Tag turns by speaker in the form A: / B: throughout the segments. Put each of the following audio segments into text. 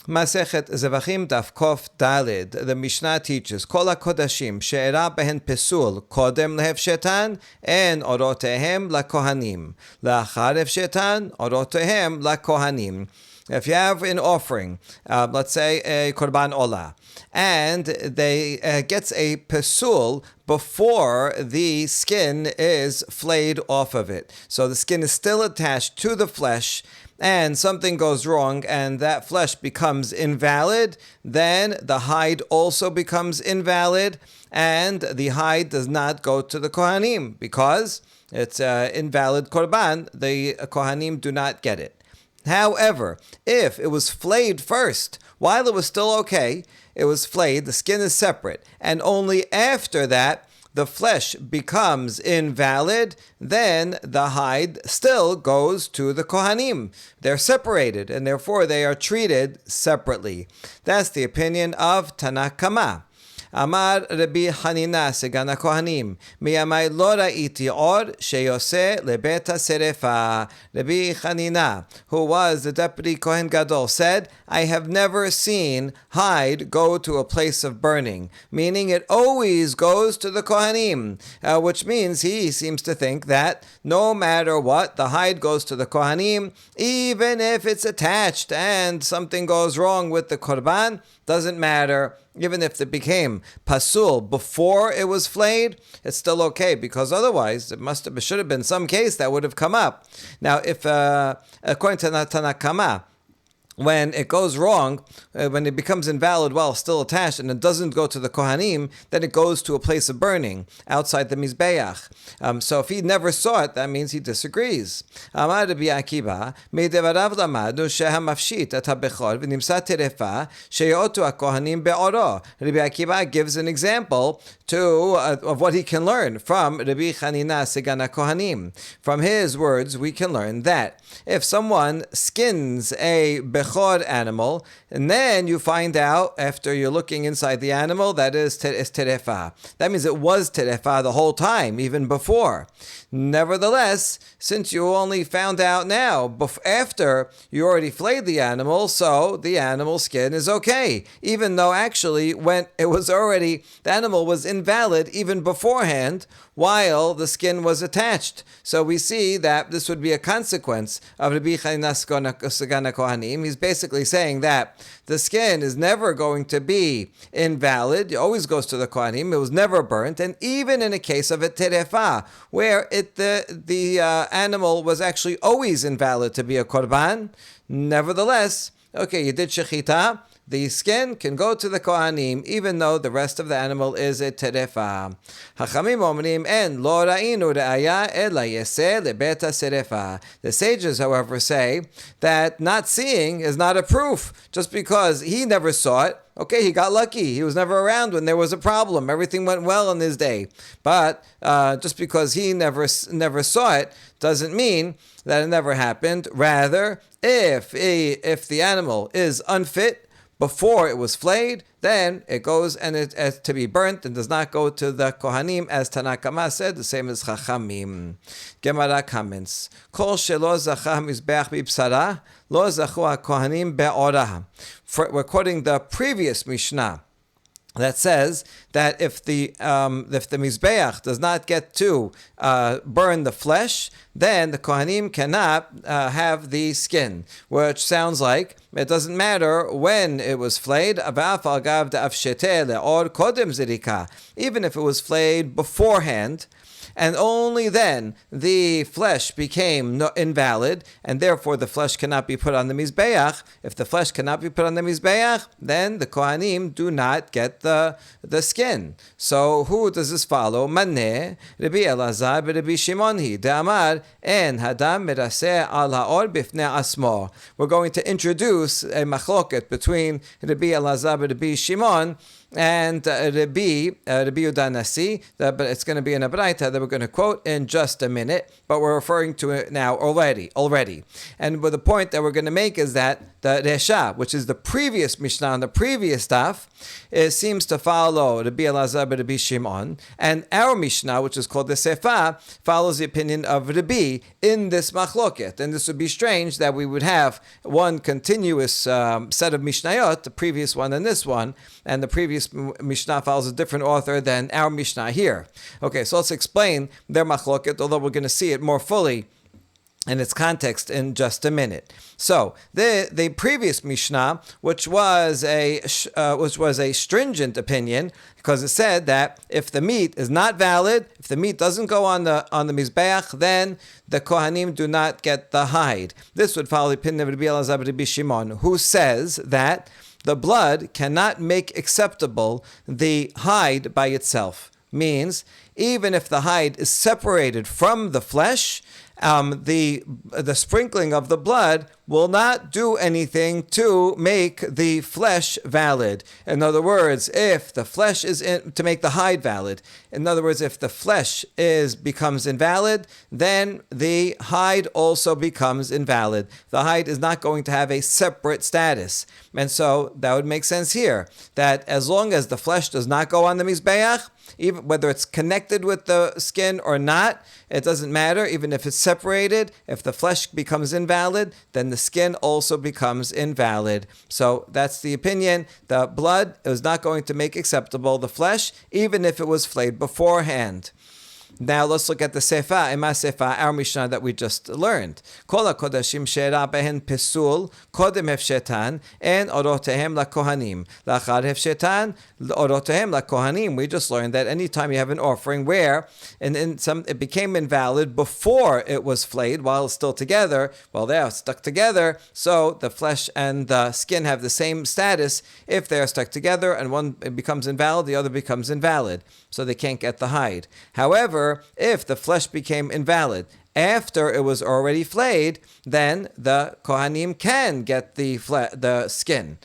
A: Masechet Zevaḥim Daf Kof Dalid. The Mishnah teaches Kol HaKodashim she'era behen pesul kodem lehefshetan en orotehem lakohanim la'achar hefshetan orotehem lakohanim. If you have an offering, let's say a korban olah, and they gets a pesul before the skin is flayed off of it. So the skin is still attached to the flesh, and something goes wrong and that flesh becomes invalid, then the hide also becomes invalid, and the hide does not go to the Kohanim because it's invalid korban. The Kohanim do not get it. However, if it was flayed first, while it was still okay, it was flayed, the skin is separate, and only after that the flesh becomes invalid, then the hide still goes to the Kohanim. They're separated, and therefore they are treated separately. That's the opinion of Tana Kama. Amar Rabbi Hanina Segan HaKohanim Miyamai lo ra'iti or sheyose lebeta serefa. Rabbi Hanina, who was the deputy Kohen Gadol, said, I have never seen hide go to a place of burning, meaning it always goes to the Kohanim, which means he seems to think that no matter what, the hide goes to the Kohanim, even if it's attached and something goes wrong with the korban, doesn't matter. Even if it became pasul before it was flayed, it's still okay, because otherwise it should have been some case that would have come up. Now, if according to Tana Kama, when it goes wrong, when it becomes invalid while still attached and it doesn't go to the Kohanim, then it goes to a place of burning outside the Mizbeach. So if he never saw it, that means he disagrees. Amar Rabbi Akiva, medevarav lamadu shehamafshit et habechor v'nimsa terefa sheyotu hakohanim be'oro. Rabbi Akiva gives an example of what he can learn from Rabbi Hanina Segan HaKohanim. From his words, we can learn that if someone skins a bechor animal, and then you find out after you're looking inside the animal that is terefa, that means it was terefa the whole time, even before. Nevertheless, since you only found out now, after you already flayed the animal, so the animal skin is okay, even though actually when it was already, the animal was invalid even beforehand while the skin was attached. So we see that this would be a consequence of Rabbi Hanina Segan HaKohanim. He's basically saying that the skin is never going to be invalid. It always goes to the Kohanim. It was never burnt. And even in a case of a terefa, where the animal was actually always invalid to be a korban, nevertheless, okay, you did shechita, the skin can go to the Kohanim, even though the rest of the animal is a terefa. Hachamim omrim en lo ra'inu re'aya ela yeseh lebeta serefa. The sages, however, say that not seeing is not a proof. Just because he never saw it, okay, he got lucky. He was never around when there was a problem. Everything went well in his day. But just because he never saw it doesn't mean that it never happened. Rather, if the animal is unfit before it was flayed, then it goes and it to be burnt and does not go to the Kohanim, as Tana Kama said, the same as Chachamim. Gemara comments: Kol shelo zacha mizbeach b'psara, lo zachu haKohanim be'orah. We're quoting the previous Mishnah that says that if the Mizbeach does not get to burn the flesh, then the Kohanim cannot have the skin, which sounds like it doesn't matter when it was flayed, even if it was flayed beforehand, and only then the flesh became invalid, and therefore the flesh cannot be put on the Mizbeach. If the flesh cannot be put on the Mizbeach, then the Kohanim do not get the skin. So who does this follow? Maneh, Rabbi Elazar, Rabbi Shimon hi, De'amar, en hadam meraseh al ha'or bifnei asmo. We're going to introduce a machloket between Rabbi Elazar and Rabbi Shimon and Rabbi Yehuda Nasi, but it's going to be in a Braita that we're going to quote in just a minute, but we're referring to it now already. And the point that we're going to make is that the Resha, which is the previous Mishnah on the previous Daf, it seems to follow Rabbi Elazar Rabbi Shimon, and our Mishnah, which is called the Sefa, follows the opinion of Rabbi in this machloket. And this would be strange that we would have one continuous set of Mishnayot, the previous one and this one, and the previous Mishnah follows a different author than our Mishnah here. Okay, so let's explain their machloket, although we're going to see it more fully in its context in just a minute. So the previous Mishnah, which was a stringent opinion, because it said that if the meat is not valid, if the meat doesn't go on the mizbeach, then the Kohanim do not get the hide. This would follow the opinion of Rabbi Elazar Rabbi Shimon, who says that the blood cannot make acceptable the hide by itself. Means even if the hide is separated from the flesh, the sprinkling of the blood will not do anything to make the flesh valid. In other words, if the flesh is to make the hide valid. In other words, if the flesh becomes invalid, then the hide also becomes invalid. The hide is not going to have a separate status. And so that would make sense here, that as long as the flesh does not go on the mizbeach, even whether it's connected with the skin or not, it doesn't matter. Even if it's separated, if the flesh becomes invalid, then the skin also becomes invalid. So that's the opinion. The blood is not going to make acceptable the flesh, even if it was flayed beforehand. Now let's look at the Sefa, our Mishnah that we just learned. Kol HaKodashim she'era behen pesul, kodem hefshetan, and orotehem lakohanim. Lachar hefshetan, orotehem lakohanim. We just learned that anytime you have an offering where it became invalid before it was flayed, while it's still together, well, they are stuck together, so the flesh and the skin have the same status. If they are stuck together and one becomes invalid, the other becomes invalid, so they can't get the hide. However, if the flesh became invalid after it was already flayed, then the Kohanim can get the skin.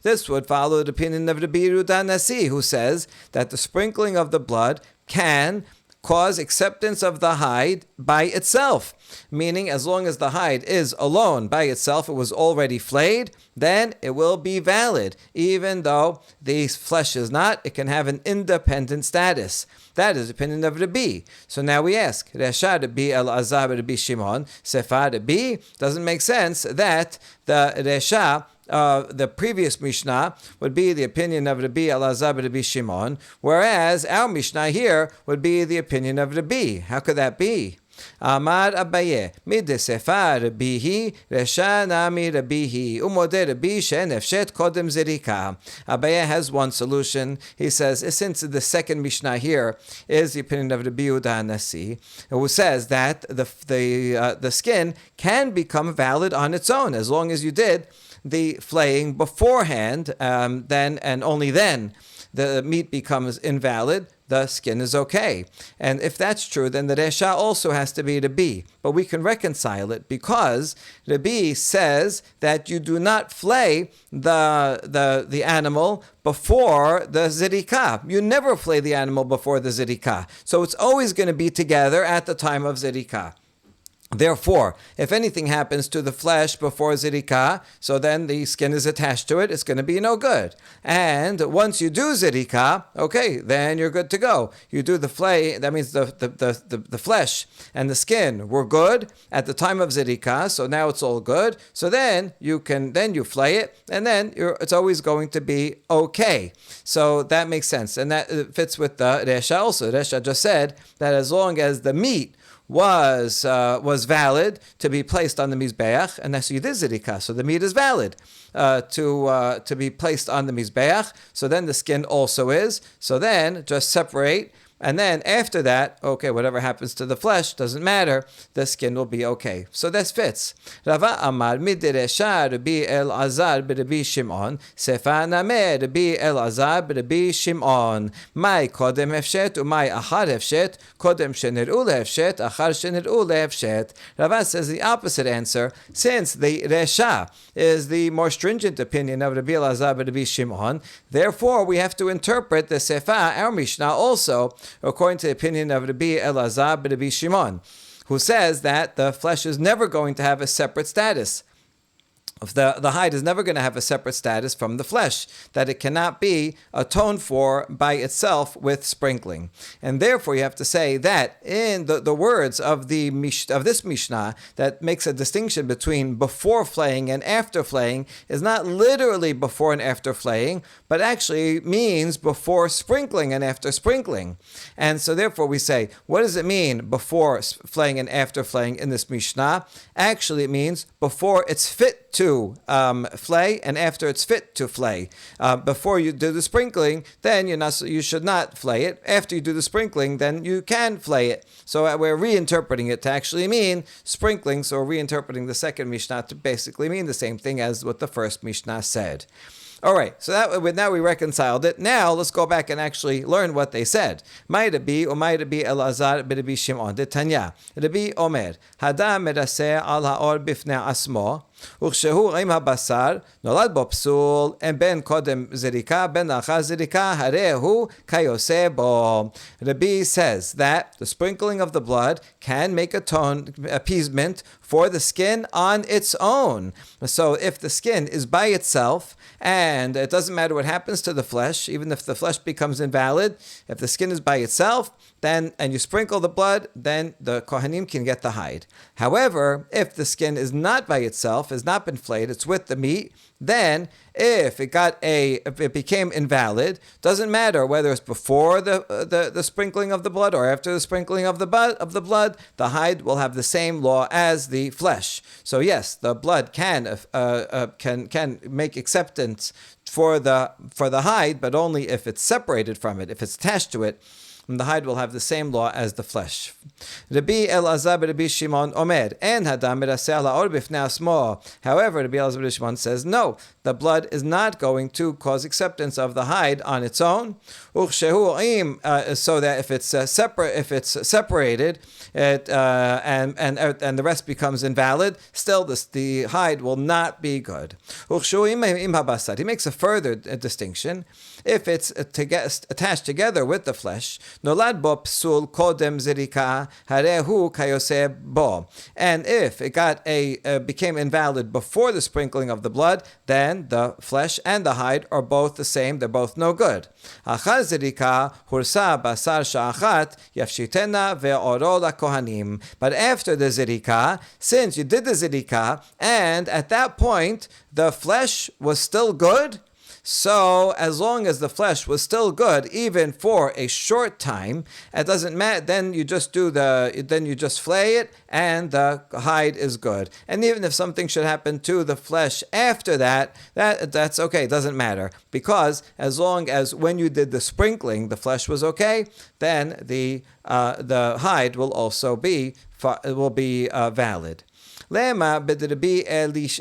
A: This would follow the opinion of Rabbi Yehuda Nasi, who says that the sprinkling of the blood can cause acceptance of the hide by itself. Meaning, as long as the hide is alone by itself, it was already flayed, then it will be valid. Even though the flesh is not, it can have an independent status. That is the opinion of Rabbi. So now we ask, Resha Rabbi Elazar Rabbi Shimon, Sefa Rabbi, doesn't make sense that the Resha, the previous Mishnah would be the opinion of Rabbi Elazar Rabbi Shimon, whereas our Mishnah here would be the opinion of Rabbi. How could that be? Amar Abaye, mide Sefa Rabbihi, Resha Nami Rabbihi, Umode Rabbi She'nefshet Kodem Zerika. Abaye has one solution. He says, since the second Mishnah here is the opinion of Rabbi Yehuda Nasi, who says that the skin can become valid on its own as long as you did the flaying beforehand, then and only then the meat becomes invalid, the skin is okay. And if that's true, then the Resha also has to be Rabbi. But we can reconcile it because Rabbi says that you do not flay the animal before the zirika. You never flay the animal before the zirika. So it's always going to be together at the time of zirika. Therefore, if anything happens to the flesh before zirika, so then the skin is attached to it, it's going to be no good. And once you do zirika, okay, then you're good to go. You do the flay, that means the flesh and the skin were good at the time of zirika, so now it's all good. So then you flay it, and then it's always going to be okay. So that makes sense, and that fits with the Resha also. Resha just said that as long as the meat was valid to be placed on the mizbeach, and that's zirika. So the meat is valid to be placed on the mizbeach. So then the skin also is. So then just separate And then after that, okay, whatever happens to the flesh doesn't matter. The skin will be okay. So this fits. Rava Amar midiresha Rabbi Elazar b'Rabbi Shimon sefa nameh Rabbi Elazar b'Rabbi Shimon. Mai kodem hefshet umai achar hefshet kodem shenir'u lehefshet achar shenir'u lehefshet. Rava says the opposite answer, since the resha is the more stringent opinion of Rabbi Elazar b'Rabbi Shimon. Therefore, we have to interpret the sefa, our Mishnah, also according to the opinion of Rabbi Elazar b'Rabbi Shimon, who says that the flesh is never going to have a separate status. The hide is never going to have a separate status from the flesh, that it cannot be atoned for by itself with sprinkling. And therefore you have to say that in the words of this Mishnah that makes a distinction between before flaying and after flaying is not literally before and after flaying, but actually means before sprinkling and after sprinkling. And so therefore we say, what does it mean before flaying and after flaying in this Mishnah? Actually it means before it's fit to flay and after it's fit to flay. Before you do the sprinkling, then you should not flay it. After you do the sprinkling, then you can flay it. So we're reinterpreting it to actually mean sprinkling. So we're reinterpreting the second Mishnah to basically mean the same thing as what the first Mishnah said. All right, so now we reconciled it. Now let's go back and actually learn what they said. May Rabbi Elazar b'Rabbi Shimon de Tanya. Rabbi Omer, Hadam meraseh al haor bifnei asmo, וכשהוא עם הבשר, נולד בו פסול, אין בין קודם זריקה, בין לאחר זריקה, הרי הוא כיוצא בו. Rabbi says that the sprinkling of the blood can make appeasement for the skin on its own. So if the skin is by itself, and it doesn't matter what happens to the flesh, even if the flesh becomes invalid, if the skin is by itself, then and you sprinkle the blood, then the Kohanim can get the hide. However, if the skin is not by itself, has not been flayed, it's with the meat, then if it became invalid, doesn't matter whether it's before the sprinkling of the blood or after the sprinkling of the blood, the hide will have the same law as the flesh. So yes, the blood can make acceptance for the hide, but only if it's separated from it, if it's attached to it. And the hide will have the same law as the flesh. Rabbi Elazar b'Rabbi Shimon Omer, en hadam meraseh al haor bifnei asmo. However, Rabbi Elazar b'Rabbi Shimon says, no, the blood is not going to cause acceptance of the hide on its own. So that if it's separated, and the rest becomes invalid, still the hide will not be good. He makes a further distinction. If it's attached together with the flesh, nolad bo psul kodem zirika harehu kayose bo. And if it became invalid before the sprinkling of the blood, then the flesh and the hide are both the same. They're both no good. Achar zirika hursa basar sha'achat yafshitena ve'oro lakohanim. But after the zirika, since you did the zirika, and at that point the flesh was still good, so as long as the flesh was still good, even for a short time, it doesn't matter. Then you just flay it, and the hide is good. And even if something should happen to the flesh after that's okay. It doesn't matter, because as long as when you did the sprinkling, the flesh was okay, then the hide will also be valid. למה בדרבי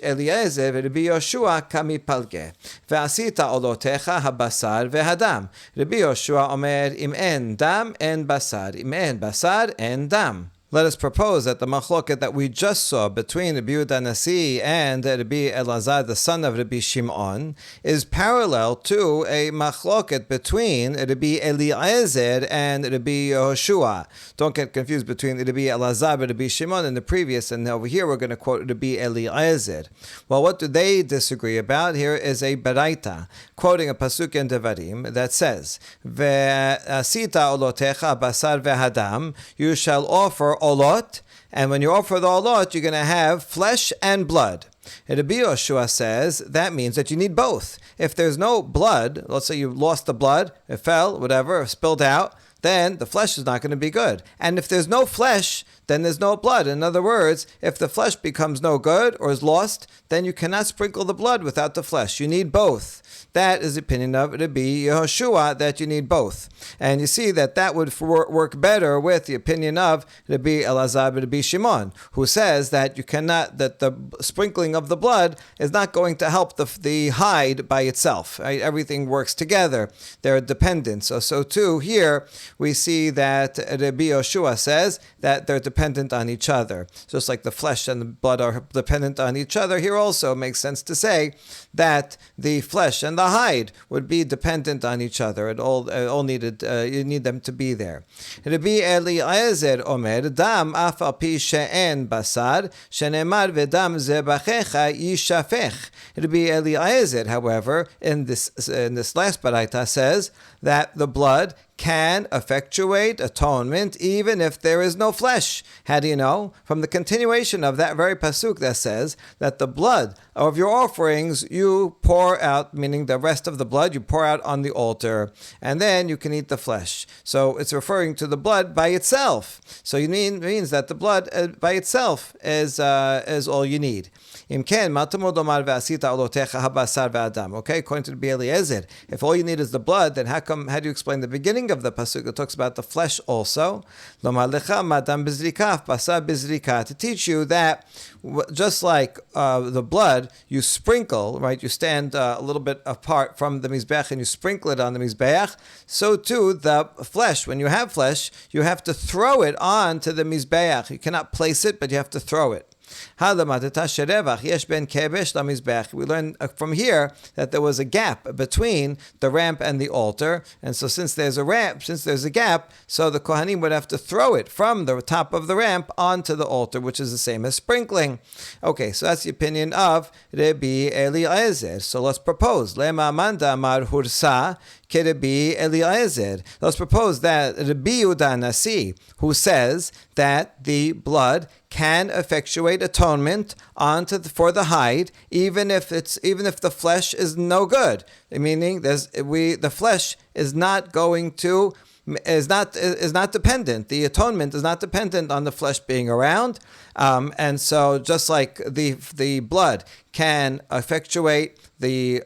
A: אליעזר ורבי יהושע כמפלגה, ועשית עולותיך הבשר והדם. רבי יהושע אומר, אם אין דם, אין בשר, אם אין בשר, אין דם. Let us propose that the machloket that we just saw between Rabbi Yehuda Nasi and Rabbi Elazar, the son of Rabbi Shimon, is parallel to a machloket between Rabbi Eliezer and Rabbi Yehoshua. Don't get confused between Rabbi Elazar and Rabbi Shimon in the previous, and over here we're going to quote Rabbi Eliezer. Well, what do they disagree about? Here is a baraita, quoting a pasuk in Devarim that says, Ve'asita olotecha basar ve'hadam, you shall offer olot, and when you offer the olot, you're going to have flesh and blood. And Rabbi Yehoshua says that means that you need both. If there's no blood, let's say you lost the blood, it fell, whatever, spilled out, then the flesh is not going to be good. And if there's no flesh, then there's no blood. In other words, if the flesh becomes no good or is lost, then you cannot sprinkle the blood without the flesh. You need both. That is the opinion of Rabbi Yehoshua, that you need both. And you see that would work better with the opinion of Rabbi Elazar and Rabbi Shimon, who says that that the sprinkling of the blood is not going to help the hide by itself. Right? Everything works together. They're dependent. So too here we see that Rabbi Yehoshua says that they're dependent on each other. Just like the flesh and the blood are dependent on each other, here also it makes sense to say that the flesh and the hide would be dependent on each other. It all needed. You need them to be there. Rabbi Eliezer Omer Dam Afal Pi She'en Basar Shenemar V'Dam Zevachecha Yishafech. Rabbi Eliezer, however, in this last baraita says that the blood can effectuate atonement even if there is no flesh. How do you know? From the continuation of that very pasuk that says that the blood of your offerings you pour out, meaning the rest of the blood you pour out on the altar, and then you can eat the flesh. So it's referring to the blood by itself. So it means that the blood by itself is all you need. Okay, according to Rabbi Eliezer, if all you need is the blood, then how do you explain the beginning of the pasuk that talks about the flesh also? To teach you that just like the blood, you sprinkle, right? You stand a little bit apart from the mizbeach and you sprinkle it on the mizbeach. So too, the flesh, when you have flesh, you have to throw it onto the mizbeach. You cannot place it, but you have to throw it. We learn from here that there was a gap between the ramp and the altar, and so since there's a gap, so the Kohanim would have to throw it from the top of the ramp onto the altar, which is the same as sprinkling. Okay, so that's the opinion of Rabbi Eliezer. So let's propose. Lema Amanda Amar Hursa Rabbi Eliezer. Let's propose that Rabbi Yehuda Nasi, who says that the blood can effectuate atonement for the hide, even if the flesh is no good. Meaning, the flesh is not dependent. The atonement is not dependent on the flesh being around, and so just like the blood can effectuate the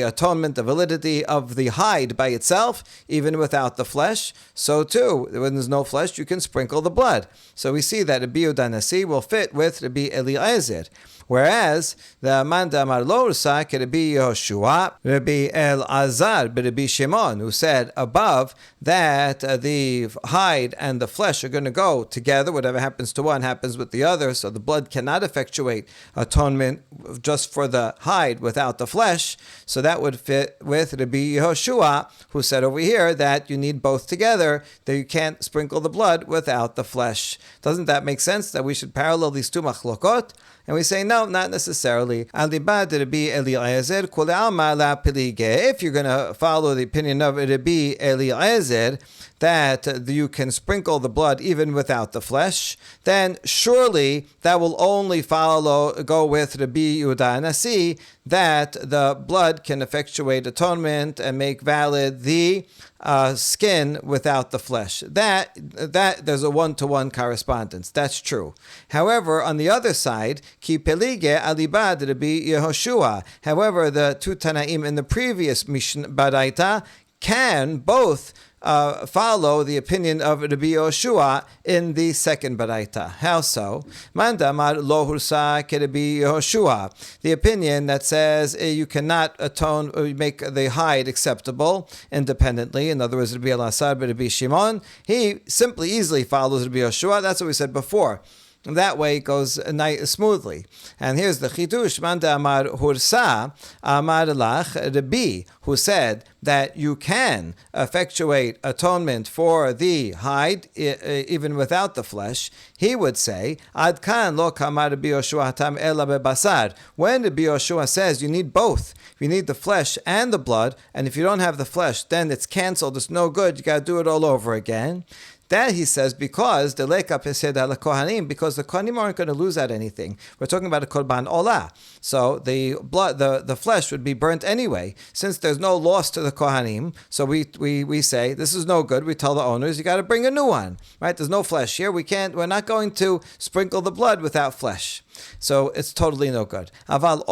A: atonement, the validity of the hide by itself, even without the flesh, so too, when there's no flesh, you can sprinkle the blood. So we see that Rabbi Yehuda Nasi will fit with Rabbi Eliezer. Whereas the Manda Amar Lo Ursa Rabbi Yehoshua, Rabbi Elazar, Rabbi Shimon, who said above that the hide and the flesh are going to go together. Whatever happens to one happens with the other. So the blood cannot effectuate atonement just for the hide without the flesh. So that would fit with Rabbi Yehoshua, who said over here that you need both together, that you can't sprinkle the blood without the flesh. Doesn't that make sense that we should parallel these two machlokot? And we say, no, not necessarily. If you're going to follow the opinion of Rabbi Eliezer, that you can sprinkle the blood even without the flesh, then surely that will only go with Rabbi Yehuda Nasi, that the blood can effectuate atonement and make valid the skin without the flesh. That there's a one-to-one correspondence. That's true. However, on the other side, ki pelige alibad Rabbi Yehoshua. However, the two Tanaim in the previous Mishnah Baraita can both follow the opinion of Rabbi Yehoshua in the second baraita. How so? Mandamar lo hursa ke Rabbi Yehoshua. The opinion that says you cannot atone or make the hide acceptable independently. In other words, Rabbi Elazar, Rabbi Shimon, he simply easily follows Rabbi Yehoshua. That's what we said before. That way it goes smoothly. And here's the chidush. Manda amar hursa amar lach Rabbi, who said that you can effectuate atonement for the hide even without the flesh. He would say, Ad kan lo kamar Rabbi Yehoshua hatam ela bebasar. When Rabbi Yehoshua says you need both, you need the flesh and the blood, and if you don't have the flesh, then it's canceled, it's no good, you got to do it all over again. That he says because the Kohanim aren't going to lose out anything. We're talking about a korban olah. So the blood, the flesh would be burnt anyway. Since there's no loss to the Kohanim, so we say this is no good. We tell the owners you got to bring a new one. Right? There's no flesh here. We're not going to sprinkle the blood without flesh. So it's totally no good. However,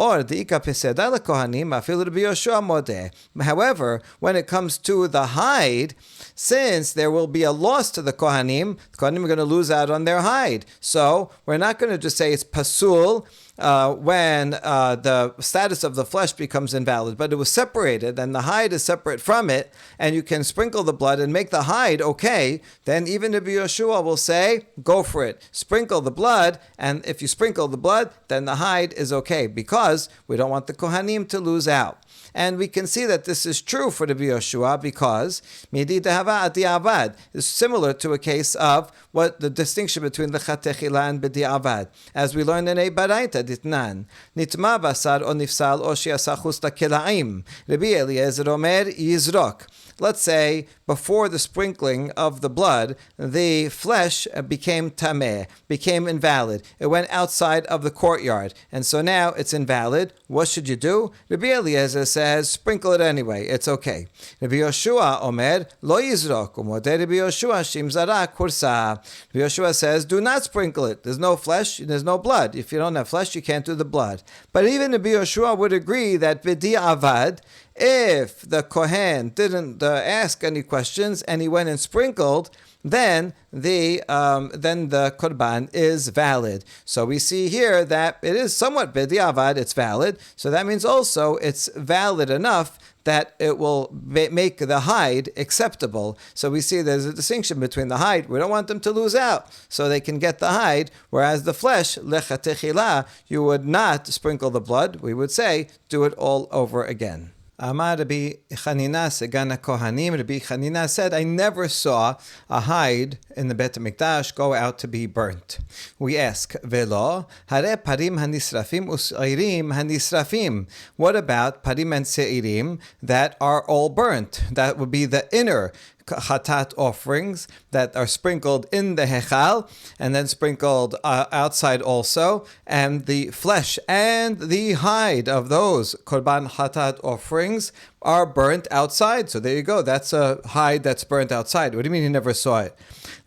A: when it comes to the hide, since there will be a loss to the Kohanim are going to lose out on their hide. So we're not going to just say it's pasul when the status of the flesh becomes invalid, but it was separated and the hide is separate from it, and you can sprinkle the blood and make the hide okay, then even Rabbi Yoshua will say, go for it. Sprinkle the blood, and if you sprinkle the blood, then the hide is okay, because we don't want the Kohanim to lose out. And we can see that this is true for Rabbi Yoshua because midi dehava adi avad is similar to a case of what the distinction between the chatechila and b'di avad. As we learned in a baraita ditnan, nitma basar o nifsal o shiasachus lakilaim. Rabbi Eliezer omer yizrok. Let's say before the sprinkling of the blood, the flesh became tameh, became invalid. It went outside of the courtyard, and so now it's invalid. What should you do? Rabbi Eliezer says, sprinkle it anyway. It's okay. Rabbi Yoshua omer lo yizrok umodeh Rabbi Yoshua shim zarak kursa. Rabbi Yoshua says, do not sprinkle it. There's no flesh, there's no blood. If you don't have flesh, you can't do the blood. But even Rabbi Yoshua would agree that b'di avad, if the Kohen didn't ask any questions and he went and sprinkled, then the korban is valid. So we see here that it is somewhat b'diavad, it's valid. So that means also it's valid enough that it will make the hide acceptable. So we see there's a distinction between the hide. We don't want them to lose out, so they can get the hide, whereas the flesh, lechatechila, you would not sprinkle the blood. We would say, do it all over again. Amar Rabbi Chanina Segan Kohanim. Rabbi Chanina said, I never saw a hide in the Bet HaMikdash go out to be burnt. We ask, Velo, hare parim hanisrafim us'irim hanisrafim. What about parim and se'irim that are all burnt? That would be the inner chatat offerings that are sprinkled in the hechal and then sprinkled outside also, and the flesh and the hide of those korban chatat offerings are burnt outside. So there you go. That's a hide that's burnt outside. What do you mean you never saw it?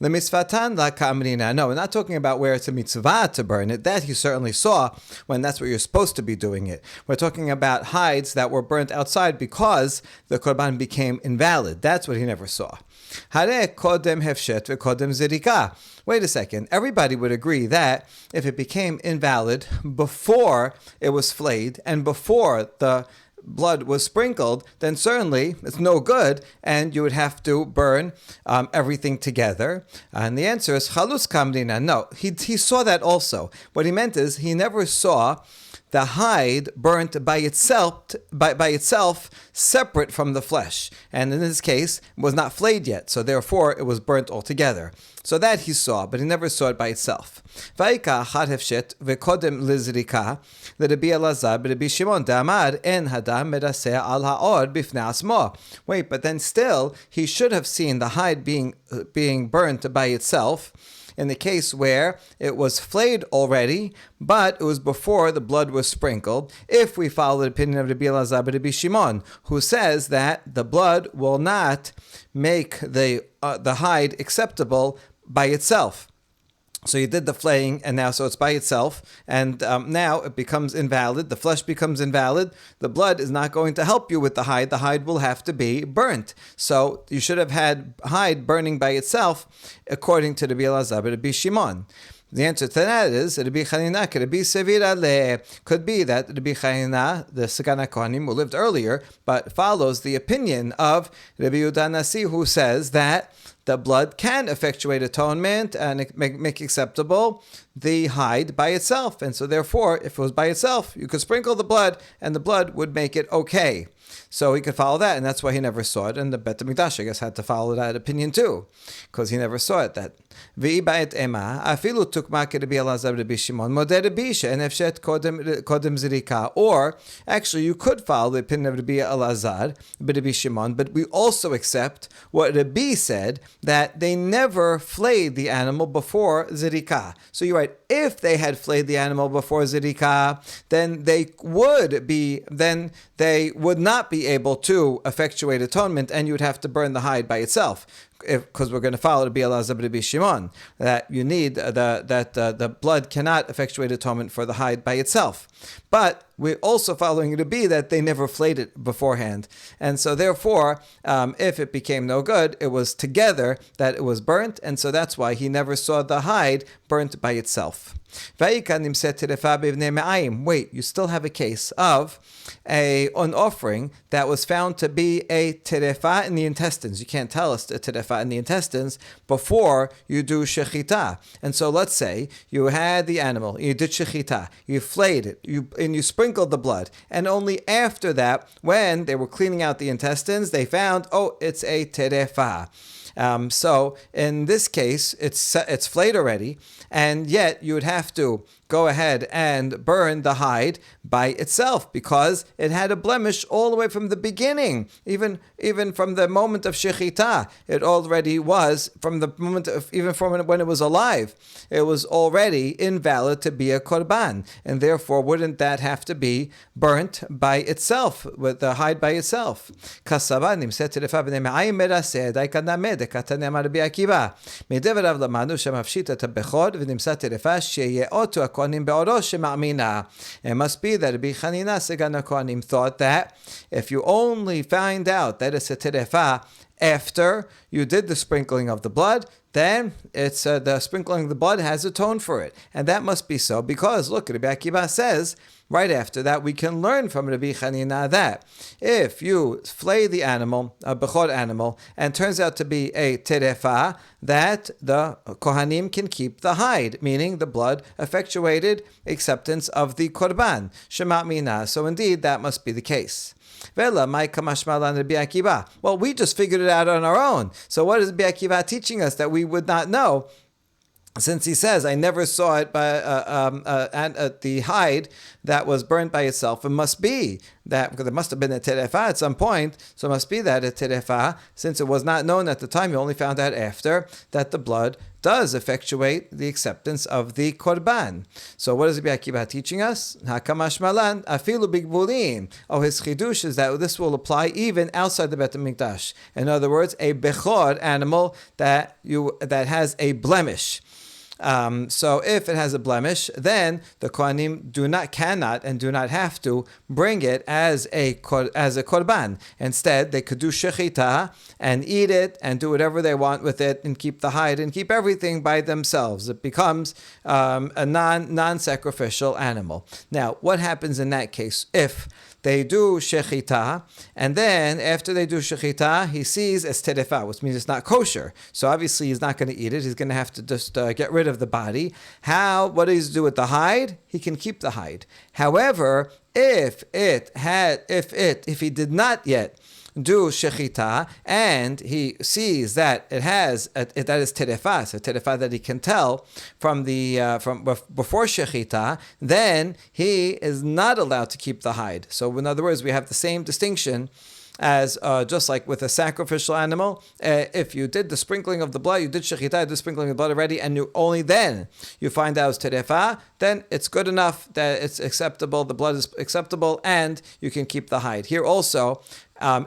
A: The mitzvatan la kamrina. No, we're not talking about where it's a mitzvah to burn it. That you certainly saw when that's what you're supposed to be doing it. We're talking about hides that were burnt outside because the korban became invalid. That's what he never saw. Hare kodem hefshet vekodem zirika. Wait a second. Everybody would agree that if it became invalid before it was flayed and before the blood was sprinkled, then certainly it's no good, and you would have to burn everything together. And the answer is chalus kamrina. No, he saw that also. What he meant is he never saw the hide burnt by itself separate from the flesh. And in this case, it was not flayed yet, so therefore it was burnt altogether. So that he saw, but he never saw it by itself. Vayika achar hefshet vekodem lizrika l'Rabbi Elazar b'Rabbi Shimon da'amar en hadam meraseh al ha'or b'fnei asmo. Wait, but then still he should have seen the hide being burnt by itself in the case where it was flayed already, but it was before the blood was sprinkled, if we follow the opinion of Rabbi Elazar b'Rabbi Shimon, who says that the blood will not make the hide acceptable by itself. So you did the flaying, and now so it's by itself, and now it becomes invalid. The flesh becomes invalid. The blood is not going to help you with the hide. The hide will have to be burnt. So you should have had hide burning by itself, according to Rabbi Elazar b'Rabbi Shimon. The answer to that is Rabbi Chanina Rabbi Sevira le. Could be that Rabbi Chanina, the Segan Kohanim, who lived earlier, but follows the opinion of Rabbi Yehuda Nasi, who says that the blood can effectuate atonement and make acceptable the hide by itself. And so therefore, if it was by itself, you could sprinkle the blood and the blood would make it okay. So he could follow that, and that's why he never saw it. And the Bet HaMikdash, I guess, had to follow that opinion too, because he never saw it. That v'iba'et ema afilu tukma Rabbi Elazar Rabbi Shimon modeh Rabbi she'en hefshet kodem zirika. Or actually, you could follow the opinion of Rabbi Elazar Rabbi Shimon, but we also accept what Rabbi said, that they never flayed the animal before zirika. So you're right, if they had flayed the animal before zirika, then they would not be able to effectuate atonement, and you would have to burn the hide by itself. Because we're going to follow Rabbi Elazar Rabbi Shimon, that you need the blood cannot effectuate atonement for the hide by itself. But we're also following it to be that they never flayed it beforehand, and so therefore, if it became no good, it was together that it was burnt, and so that's why he never saw the hide burnt by itself. Wait, you still have a case of an offering that was found to be a terefa in the intestines. You can't tell us a terefa in the intestines before you do shechita. And so let's say you had the animal, you did shechita, you flayed it, and you sprinkled the blood, and only after that, when they were cleaning out the intestines, they found, it's a terefa. So in this case, it's flayed already, and yet you would have to go ahead and burn the hide by itself because it had a blemish all the way from the beginning, even from the moment of shechita. It already was from the moment of, even from when it was alive, it was already invalid to be a korban, and therefore wouldn't that have to be burnt by itself, with the hide by itself? It must be that Rabbi Chanina Segan HaKohanim thought that if you only find out that it's a terefa after you did the sprinkling of the blood, then it's the sprinkling of the blood has atoned for it. And that must be so because, look, Rabbi Akiva says, right after that, we can learn from Rabbi Chanina that if you flay the animal, a bechor animal, and turns out to be a terefa, that the Kohanim can keep the hide, meaning the blood effectuated acceptance of the korban. Shema mina. So indeed, that must be the case. Well, we just figured it out on our own. So what is Rabbi Akiva teaching us that we would not know? Since he says, I never saw it by the hide that was burnt by itself, it must be that, because there must have been a terefa at some point, so it must be that a terefa, since it was not known at the time, you only found out after, that the blood does effectuate the acceptance of the korban. So what is Rabbi Akiva teaching us? Hakamash malan afilu bigbulin. His chidush is that this will apply even outside the Bet HaMikdash. In other words, a bechor animal that has a blemish. So if it has a blemish, then the Kohanim do not have to bring it as a korban. Instead, they could do shechita and eat it and do whatever they want with it and keep the hide and keep everything by themselves. It becomes a non-sacrificial animal. Now, what happens in that case if they do shechita, and then after they do shechita, he sees it's terefa, which means it's not kosher. So obviously he's not going to eat it. He's going to have to just get rid of the body. What does he do with the hide? He can keep the hide. However, if he did not yet do shechita, and he sees that it has that is terefa, so terefa that he can tell from before shechita, then he is not allowed to keep the hide. So in other words, we have the same distinction as just like with a sacrificial animal. If you did the sprinkling of the blood, you did shechita, you did the sprinkling of the blood already, and only then you find out it's terefa, then it's good enough that it's acceptable, the blood is acceptable, and you can keep the hide. Here also,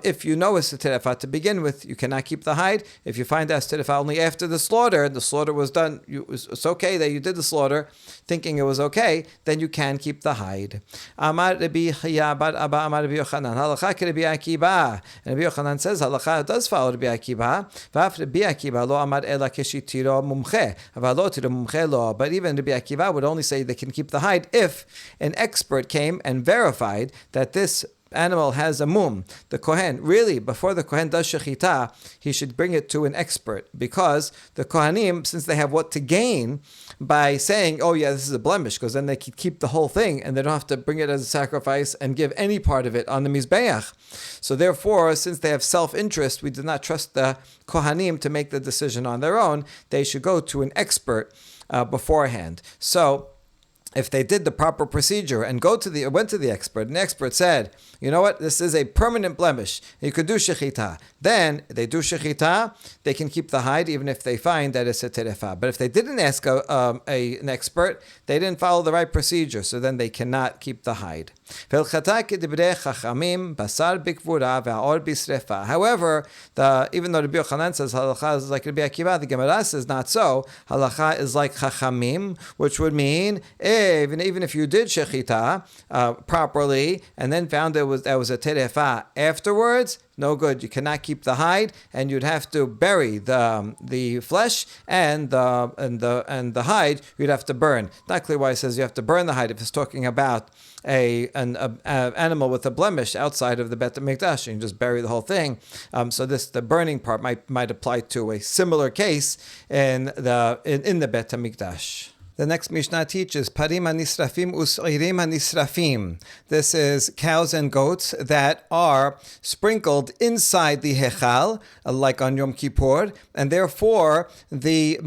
A: if you know it's a terefa to begin with, you cannot keep the hide. If you find out it's terefa only after the slaughter was done, it's okay that you did the slaughter thinking it was okay, then you can keep the hide. Amar Rabbi Chaya bar Abba Amar Rabbi Yochanan, halacha ke Rabbi Akiva. And Rabbi Yochanan says halacha does follow Rabbi Akiva. V'af Rabbi Akiva lo amar ela keshitiro mumche, aval lo tiro mumche lo. But even Rabbi Akiva would only say they can keep the hide if an expert came and verified that this animal has a mum. The Kohen, really, before the Kohen does shechita, he should bring it to an expert, because the Kohanim, since they have what to gain by saying, oh yeah, this is a blemish, because then they can keep the whole thing and they don't have to bring it as a sacrifice and give any part of it on the Mizbeach. So therefore, since they have self-interest, we do not trust the Kohanim to make the decision on their own. They should go to an expert beforehand. So if they did the proper procedure and went to the expert, and the expert said, you know what, this is a permanent blemish, you could do shechita, then they do shechita, they can keep the hide even if they find that it's a terefa. But if they didn't ask an expert, they didn't follow the right procedure, so then they cannot keep the hide. However, even though Rabbi Yochanan says halacha is like Rabbi Akiva, the Gemara says not so. Halacha is like chachamim, which would mean even if you did shechita properly and then found that was a terefa afterwards, no good. You cannot keep the hide, and you'd have to bury the flesh and the hide. You'd have to burn. Not clear why it says you have to burn the hide if it's talking about an animal with a blemish outside of the Bet HaMikdash. You can just bury the whole thing. So the burning part might apply to a similar case in the Bet HaMikdash. The next Mishnah teaches Parim hanisrafim us'irim hanisrafim. This is cows and goats that are sprinkled inside the hechal, like on Yom Kippur, and therefore the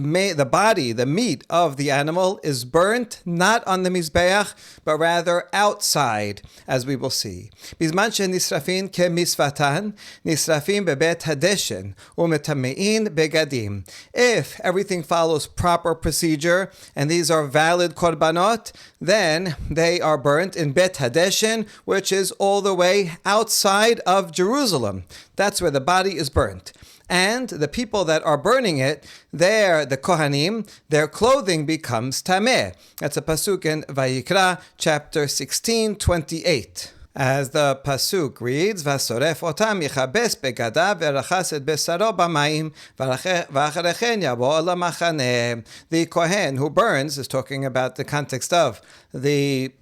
A: body, the meat of the animal is burnt not on the mizbeach, but rather outside, as we will see. Bizman shenisrafin kemisvatan, nisrafim bebet hadeshen umetamein begadim. If everything follows proper procedure and these are valid korbanot, then they are burnt in Bet Hadeshen, which is all the way outside of Jerusalem. That's where the body is burnt. And the people that are burning it, the Kohanim, their clothing becomes tameh. That's a pasuk in Vayikra, chapter 16:28. As the pasuk reads, "Vasoref otam yichabes begadav verachas et besaro b'mayim v'acharechen yavo lamachaneh." The kohen who burns is talking about the context of the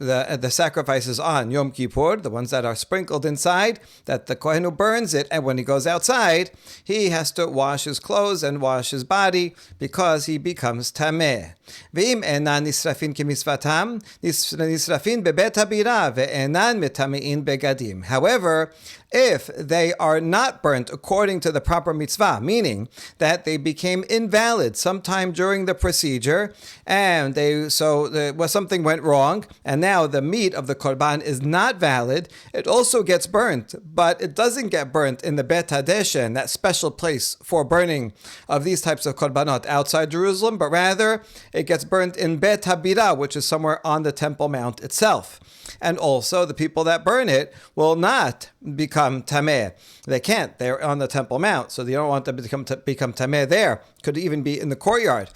A: sacrifices on Yom Kippur, the ones that are sprinkled inside. That the kohen who burns it, and when he goes outside, he has to wash his clothes and wash his body because he becomes tameh. Ve'im enan nisrafin kimisvatam nisrafin bebet habira ve'enan metamein begadim. However, if they are not burnt according to the proper mitzvah, meaning that they became invalid sometime during the procedure, and something went wrong, and now the meat of the korban is not valid, it also gets burnt, but it doesn't get burnt in the Bet Hadeshen, that special place for burning of these types of korbanot outside Jerusalem, but rather it gets burnt in Bet Habira, which is somewhere on the Temple Mount itself. And also, the people that burn it will not become tameh. They can't. They're on the Temple Mount, so they don't want them to become tameh there. Could even be in the courtyard.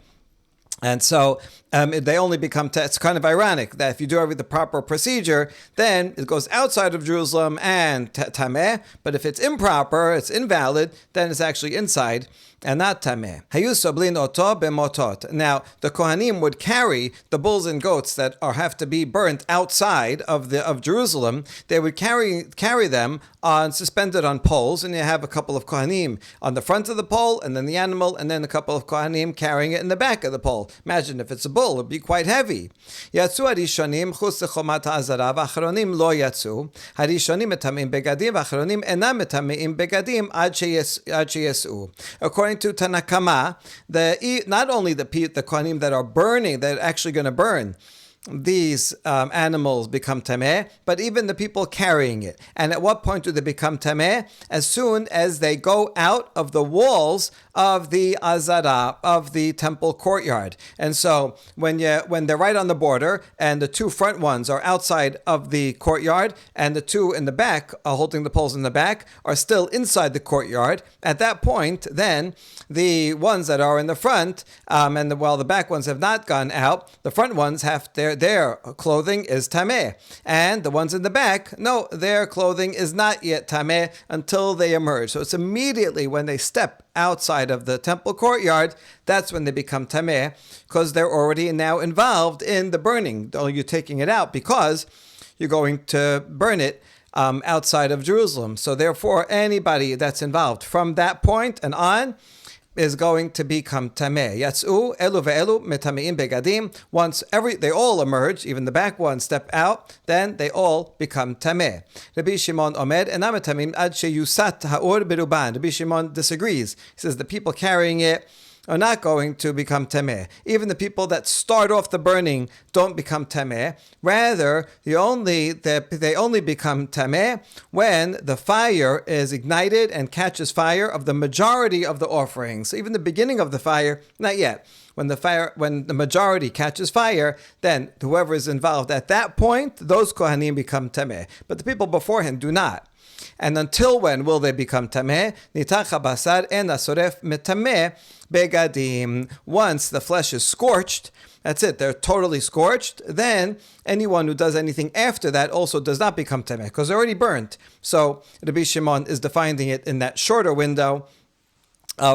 A: And so they only become, it's kind of ironic that if you do the proper procedure, then it goes outside of Jerusalem and tameh, but if it's improper, it's invalid, then it's actually inside and not tameh. Now, the Kohanim would carry the bulls and goats that have to be burnt outside of Jerusalem. They would carry them suspended on poles, and you have a couple of Kohanim on the front of the pole, and then the animal, and then a couple of Kohanim carrying it in the back of the pole. Imagine if it's a bull, it'd be quite heavy. Yatsu harishonim chus lechomat ha'azara v'achronim lo yatsu. Harishonim metameim begadim v'achronim enam metameim begadim ad sheyesu. According to Tanakama, not only the Kohanim that are burning, that are actually going to burn these animals become tameh, but even the people carrying it. And at what point do they become tameh? As soon as they go out of the walls of the azara, of the temple courtyard. And so when they're right on the border, and the two front ones are outside of the courtyard, and the two in the back, holding the poles in the back, are still inside the courtyard, at that point, then the ones that are in the front, while the back ones have not gone out, the front ones have their clothing is tameh, and the ones in the back, no, their clothing is not yet tameh until they emerge. So it's immediately when they step outside of the temple courtyard, that's when they become tameh, because they're already now involved in the burning. You're taking it out because you're going to burn it outside of Jerusalem. So therefore, anybody that's involved from that point and on is going to become tameh. Yatsu elu ve'elu metameim begadim. Once they all emerge, even the back ones step out, then they all become tameh. Rabbi Shimon omed enam metamim ad sheyusat ha'or beruban. Rabbi Shimon disagrees. He says the people carrying it, are not going to become tameh. Even the people that start off the burning don't become tameh. Rather, they only become tameh when the fire is ignited and catches fire of the majority of the offerings. Even the beginning of the fire, not yet. When the majority catches fire, then whoever is involved at that point, those kohanim become tameh. But the people beforehand do not. And until when will they become tameh? Nitach habasar en asoref metameh begadim. Once the flesh is scorched, that's it, they're totally scorched, then anyone who does anything after that also does not become tameh, because they're already burnt. So Rabbi Shimon is defining it in that shorter window,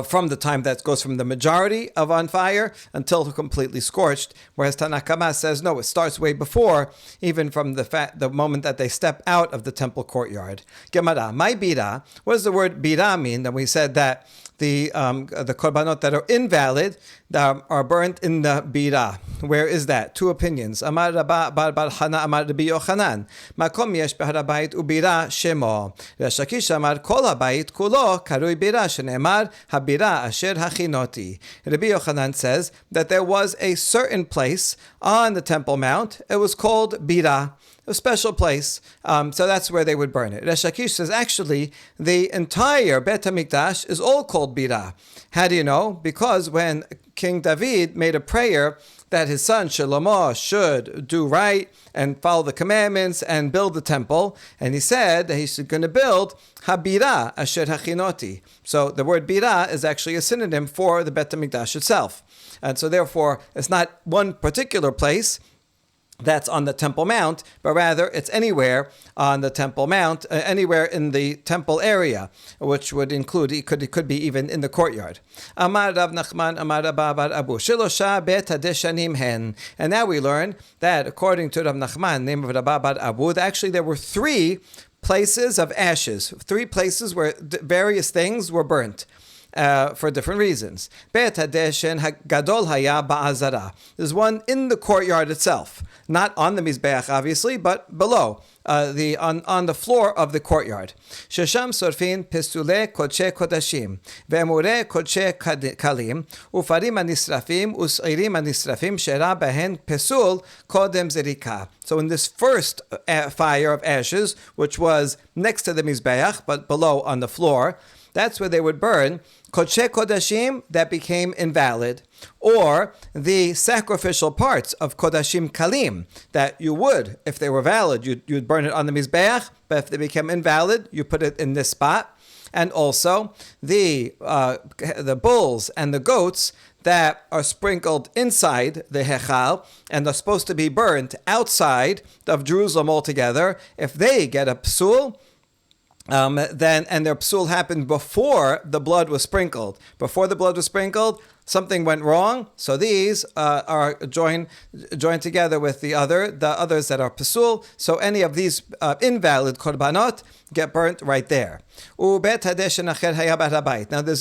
A: from the time that goes from the majority of on fire until completely scorched, whereas Tanakama says no, it starts way before, even from the moment that they step out of the temple courtyard. Gemara, my bira. What does the word bira mean? That we said that the korbanot that are invalid are burnt in the bira. Where is that? Two opinions. Amar Rabba bar bar Hana Amar Rabbi Yochanan. Makom yesh behar habayit ubira shemo. Reish Lakish Amar kol habayit kulo karui bira shenemar habira asher hachinoti. Rabbi Yochanan says that there was a certain place on the Temple Mount. It was called bira, a special place. So that's where they would burn it. Reish Lakish says actually the entire Bet HaMikdash is all called bira. How do you know? Because when King David made a prayer that his son Shlomo should do right and follow the commandments and build the temple, and he said that he's going to build habira asher hachinoti. So the word bira is actually a synonym for the Bet HaMikdash itself. And so therefore, it's not one particular place that's on the Temple Mount, but rather it's anywhere on the Temple Mount, anywhere in the temple area, which would include, it could be even in the courtyard. Amar Rav Nachman, Amar Rabba bar Abu, Shilosha bet hadeshanim hen. And now we learn that according to Rav Nachman, name of Rabba bar Abu, actually there were 3 places of ashes, 3 places where various things were burnt. For different reasons. Bet hadeshen gadol haya ba'azara. There's one in the courtyard itself, not on the mizbeach obviously, but below, on the floor of the courtyard. Shesham sorfin pestule kodshe kodashim ve'emure kodshe kalim ufarim anisrafim us'irim anisrafim shera behen pesul kodem zerika. So in this first fire of ashes, which was next to the mizbeach but below on the floor, that's where they would burn Kodshe Kodashim that became invalid, or the sacrificial parts of Kodashim Kalim that you would, if they were valid, you'd burn it on the Mizbeach, but if they became invalid, you put it in this spot. And also the bulls and the goats that are sprinkled inside the Hechal and are supposed to be burnt outside of Jerusalem altogether, if they get a psul, then their psul happened before the blood was sprinkled. Before the blood was sprinkled, something went wrong. So these are joined together with the others that are psul. So any of these invalid korbanot get burnt right there. Now there's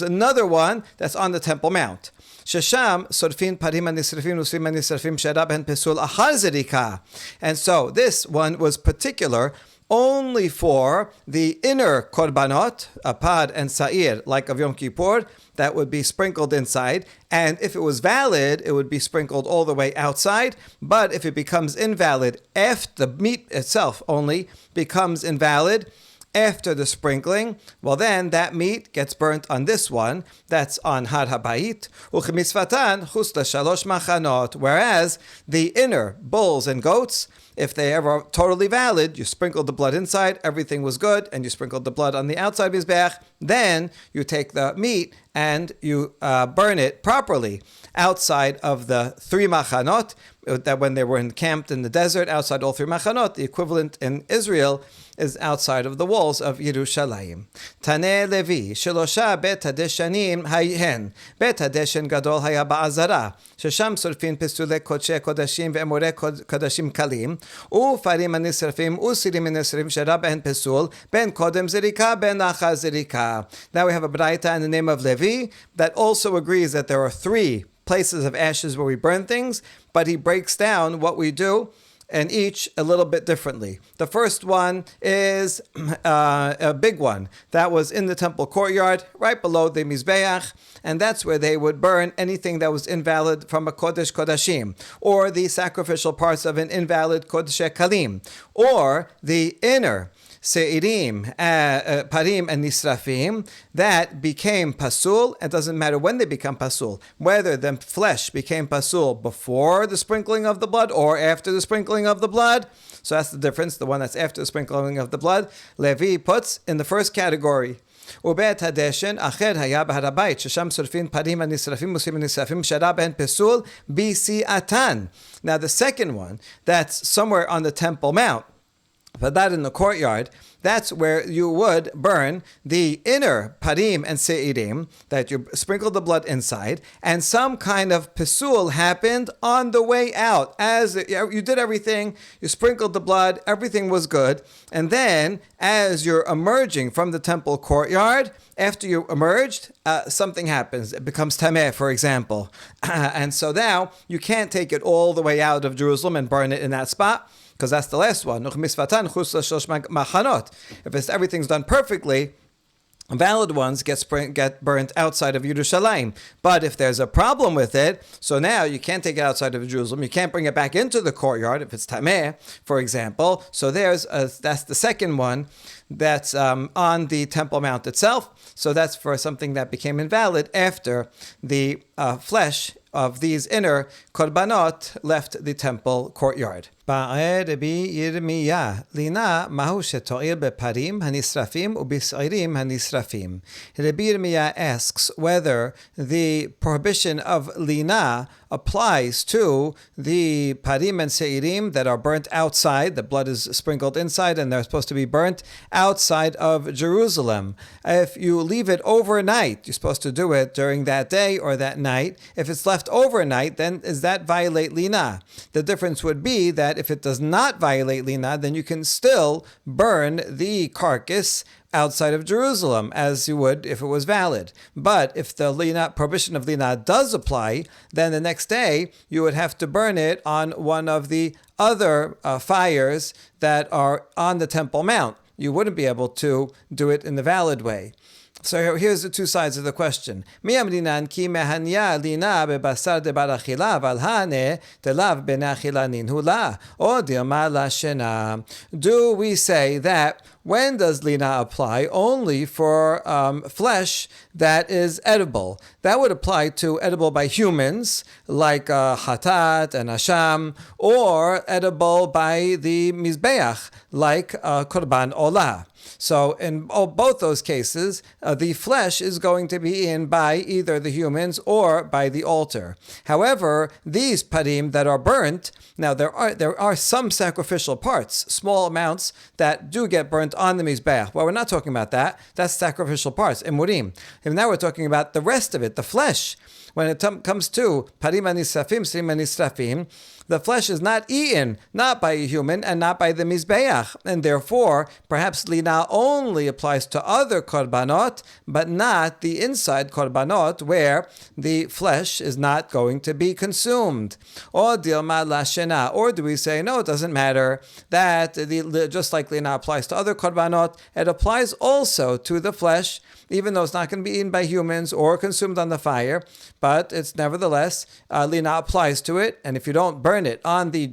A: another one that's on the Temple Mount. Shesham sorfin parim anisrafim usrim anisrafim shera ben pesul ahar zerika. And so this one was particular only for the inner korbanot, apad and sa'ir, like of Yom Kippur, that would be sprinkled inside. And if it was valid, it would be sprinkled all the way outside. But if it becomes invalid, after the meat itself only becomes invalid after the sprinkling, well then that meat gets burnt on this one, that's on Har HaBayit, u'chemitzvatan chus l'shalosh machanot, whereas the inner bulls and goats, if they ever totally valid, you sprinkled the blood inside, everything was good, and you sprinkled the blood on the outside Mizbeach, then you take the meat and you burn it properly outside of the 3 machanot, that when they were encamped in the desert, outside all 3 machanot, the equivalent in Israel is outside of the walls of Yerushalayim. Taneh Levi, Shelosha bet hadeshanim hayhen, bet hadeshen gadol haya ba'azara, shesham sorfin pestule kodshe kodashim ve'emore kodashim kalim, ufarim anisrafim usirim anisrafim shera ben pesul, ben kodem zerika, ben achar zerika. Now we have a braita in the name of Levi that also agrees that there are 3 places of ashes where we burn things, but he breaks down what we do and each a little bit differently. The first one is a big one that was in the temple courtyard, right below the Mizbeach, and that's where they would burn anything that was invalid from a Kodesh Kodashim, or the sacrificial parts of an invalid Kodesh Kalim, or the inner Se'irim, Parim, and Nisrafim, that became Pasul. It doesn't matter when they become Pasul, whether the flesh became Pasul before the sprinkling of the blood or after the sprinkling of the blood. So that's the difference, the one that's after the sprinkling of the blood. Levi puts in the first category. ובית הדשן אחר היה בהר הבית ששם שורפים פרים הנשרפים מוספים הנשרפים שרה בהן פסול בסיעתן. Now the second one, that's somewhere on the Temple Mount, but that in the courtyard, that's where you would burn the inner parim and seirim, that you sprinkled the blood inside, and some kind of pesul happened on the way out. As you did everything, you sprinkled the blood, everything was good, and then as you're emerging from the temple courtyard, after you emerged, something happens. It becomes tameh, for example. And so now you can't take it all the way out of Jerusalem and burn it in that spot, because that's the last one. If everything's done perfectly, valid ones get burnt outside of Yerushalayim. But if there's a problem with it, so now you can't take it outside of Jerusalem. You can't bring it back into the courtyard if it's tameh, for example. So that's the second one that's on the Temple Mount itself. So that's for something that became invalid after the flesh of these inner korbanot left the temple courtyard. Rabbi Yirmiyah lina mahu sheto'il beparim hanisrafim ubis'irim hanisrafim. Rabbi Yirmiyah asks whether the prohibition of lina applies to the parim and seirim that are burnt outside. The blood is sprinkled inside and they're supposed to be burnt outside of Jerusalem. If you leave it overnight, you're supposed to do it during that day or that night. If it's left overnight, then does that violate lina? The difference would be that if it does not violate lina, then you can still burn the carcass outside of Jerusalem, as you would if it was valid. But if the lina, prohibition of lina does apply, then the next day you would have to burn it on one of the other fires that are on the Temple Mount. You wouldn't be able to do it in the valid way. So here's the two sides of the question. Do we say that when does lina apply? Only for flesh that is edible. That would apply to edible by humans, like hatat and asham, or edible by the mizbeach, like korban olah. So in both those cases, the flesh is going to be in by either the humans or by the altar. However, these parim that are burnt, now there are some sacrificial parts, small amounts that do get burnt on the mizbeach. Well, we're not talking about that. That's sacrificial parts, emurim. And now we're talking about the rest of it, the flesh. When it comes to parim anisrafim, srim anisrafim, the flesh is not eaten, not by a human and not by the mizbeach, and therefore perhaps lina only applies to other korbanot, but not the inside korbanot where the flesh is not going to be consumed. Or dilma lashena, or do we say no? It doesn't matter that just like lina applies to other korbanot, it applies also to the flesh, even though it's not going to be eaten by humans or consumed on the fire, but it's nevertheless lina applies to it, and if you don't burn it on the